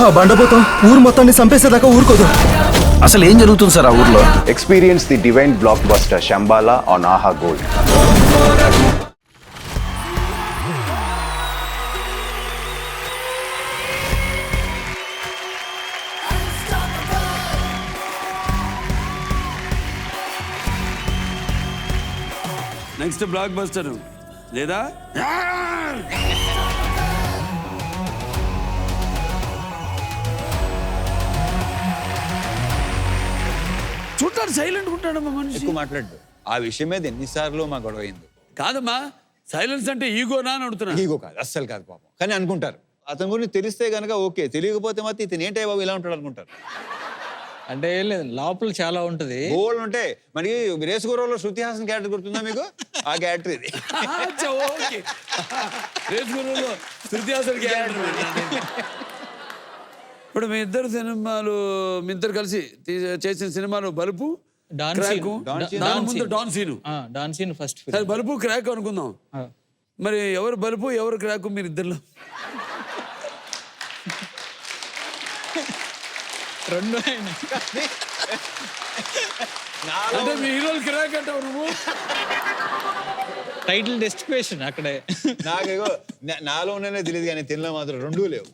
ఆ బండపోతాం ఊరు మొత్తాన్ని చంపేసేదాకా ఊరుకోదు. అసలు ఏం జరుగుతుంది సార్ ఆ ఊర్లో? Experience the divine blockbuster Shambhala on Aha Gold. Next block buster లేదా? చూడాలి సైలెంట్ ఉంటాడమ్మా మనిషి. ఎక్కువ మాట్లాడు. ఆ విషయం మీద ఎన్నిసార్లు మా గొడవ అయింది. కాదమ్మా, సైలెన్స్ అంటే ఈగోనా అని అడుగుతున్నా. ఈగో కాదు, అస్సలు కాదు పాపం. కానీ అనుకుంటారు అతని గురించి తెలిస్తే కనుక ఓకే, తెలియకపోతే మాత్రం ఇతను ఏంటే బాబు ఇలా ఉంటాడు అనుకుంటారు. అంటే ఏం లేదు, లోపల చాలా ఉంటది. గోల్డ్ ఉంటే మనకి రేసు గుర్రంలో శృతి హాసన్ క్యారెక్టర్ గుర్తుందా మీకు? ఆ క్యారెక్టర్ ఇది. Okay, race గురువులో Shruti Haasan character. ఇప్పుడు మీ ఇద్దరు సినిమాలు, మీ ఇద్దరు కలిసి చేసిన సినిమాలు బలుపు, డాన్ క్రాక్. సీన్. దాని ముందు డాన్ సీను. డాన్ సీన్ ఫస్ట్ సరే, బలుపు క్రాక్ అనుకుందాం. మరి ఎవరు బలుపు ఎవరు క్రాక్ మీరు ఇద్దరు? రెండు అంటే మీ హీరోలు క్రాక్ అంటావు నువ్వు? టైటిల్ డెస్టినేషన్ అక్కడే. నాకేగో నాలోనే తెలియదు కానీ తినలో మాత్రం రెండూ లేవు.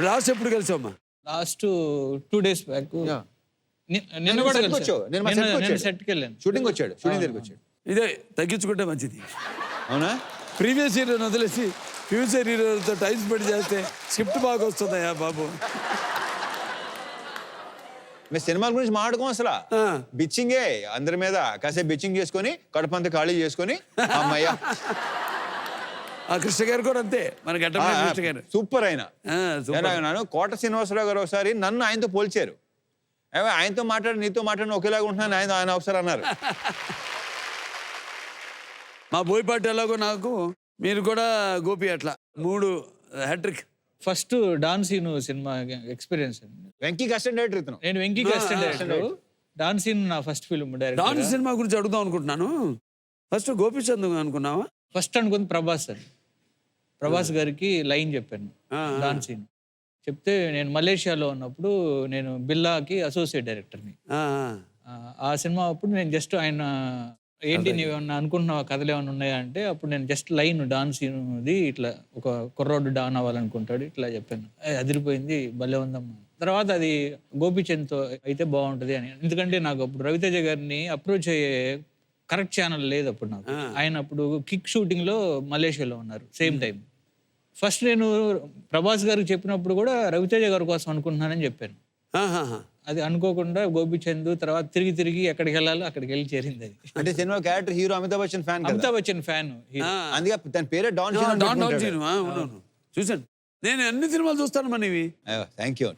లాస్ట్ ఎప్పుడు కలిసామ్మా? Last 2 days back. నిన్న కూడా సెట్కి వెళ్ళాను. షూటింగ్ వచ్చాడు, షూటింగ్ దగ్గరికి వచ్చాడు. ఇదే తగ్గించుకుంటే మంచిది. అవునా? ప్రీవియస్ హీరోని వదిలేసి ఫ్యూచర్ హీరోతో టైం స్పెండ్ చేస్తే స్క్రిప్ట్ బాగా వస్తుందయ్యా బాబు. మేము సినిమాల గురించి మాట్లాడుకోం అసలు. బిచ్చింగే అందరి మీద కాసేపు బిచ్చింగ్ చేసుకొని కడుపంతా ఖాళీ చేసుకొని అమ్మయ్య. ఆ కృష్ణ గారు కూడా అంతే, మన గడ్డ కృష్ణ గారు సూపర్ అయినా. నేను కోట శ్రీనివాసరావు గారు ఒకసారి నన్ను ఆయనతో పోల్చారు. ఆయనతో మాట్లాడి నీతో మాట్లాడిన ఒకేలాగా ఉంటున్నాను, ఆయన ఒకసారి అన్నారు. మా బోయపాటి ఎలాగో నాకు, మీరు కూడా గోపి అట్లా 3 hat trick. First Don Seenu cinema experience. Venky custom director ఇతను. నేను Venky custom director. Don Seenu నా first film director. Don cinema గురించి అడుగుదాం అనుకుంటున్నాను. ఫస్ట్ గోపిచంద్ అనుకున్నావా? ఫస్ట్ అనుకుంది ప్రభాస్ సార్. ప్రభాస్ గారికి లైన్ చెప్పాను డాన్ సీన్ చెప్తే, నేను మలేషియాలో ఉన్నప్పుడు నేను బిల్లాకి అసోసియేట్ డైరెక్టర్ని. ఆ సినిమా అప్పుడు నేను జస్ట్ ఆయన ఏంటి నీవేమన్నా అనుకుంటున్నావా, కథలు ఏమైనా ఉన్నాయా అంటే, అప్పుడు నేను జస్ట్ లైన్ డాన్ సీన్ది ఇట్లా ఒక కుర్రోడ్డు డాన్ అవ్వాలనుకుంటాడు ఇట్లా చెప్పాను. అదిరిపోయింది, భలే ఉందమ్మా. తర్వాత అది గోపిచంద్తో అయితే బాగుంటుంది అని. ఎందుకంటే నాకు అప్పుడు రవితేజ గారిని అప్రోచ్ అయ్యే కరెక్ట్ ఛానల్ లేదు అప్పుడు నాకు. ఆయన అప్పుడు కిక్ షూటింగ్లో మలేషియాలో ఉన్నారు సేమ్ టైం. ఫస్ట్ నేను ప్రభాస్ గారికి చెప్పినప్పుడు కూడా రవితేజ గారి కోసం అనుకుంటున్నానని చెప్పాను. అది అనుకోకుండా గోపిచంద్ తర్వాత తిరిగి ఎక్కడికి వెళ్ళాలో అక్కడికి వెళ్ళి చేరింది అది. అంటే cinema character hero Amitabh Bachchan fan. Amitabh Bachchan fan, అందుకే తన పేరే డాన్ సీన్. డాన్ సీన్ చూసాను. నేను అన్ని సినిమాలు చూస్తాను మనవి. Thank you.